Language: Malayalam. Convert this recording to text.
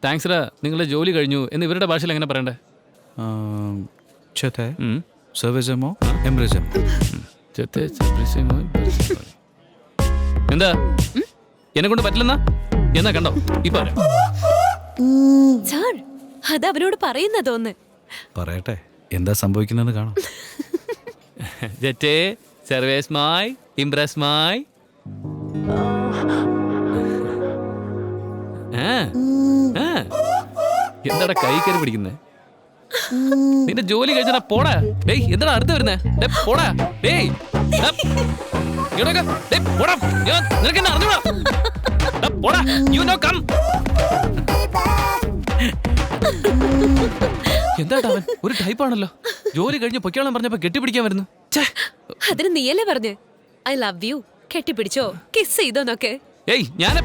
താങ്ക്സ് ഡാ, നിങ്ങളുടെ ജോലി കഴിഞ്ഞു എന്ന് ഇവരുടെ ഭാഷയിൽ എങ്ങനെ പറയണ്ടേ? എന്താ എന്നെ കൊണ്ട് പറ്റില്ലെന്നാ? എന്നാ കണ്ടോ ഇപ്പൊ സാർ അത് അവരോട് പറയുന്നതോന്ന്. പറയട്ടെ, എന്താ സംഭവിക്കുന്നത് കാണാം. ജെറ്റേ സർവേസ് മായി ഇംപ്രസ് മായി. എന്താടാ കൈ കയറി പിടിക്കുന്നേ? നിന്റെ ജോലി കഴിച്ചാ പോടാ. ഡേയ് എന്താടാ അടുത്ത് വരുന്നേ? പോടാ ഡേയ്. നിനക്ക് എന്നെ അറിഞ്ഞൂടാ? പോടാ യു നോ കം. എന്താ അവൻ ഒരു ടൈപ്പാണല്ലോ. ജോലി കഴിഞ്ഞ് പൊയ്ക്കോളാൻ പറഞ്ഞപ്പോ കെട്ടിപ്പിടിക്കാൻ വരുന്നു. അതിന് നീയല്ലേ പറഞ്ഞ് ഐ ലവ് യു, കെട്ടിപ്പിടിച്ചോ, കിസ് ചെയ്തോന്നൊക്കെ. ഏയ് ഞാൻ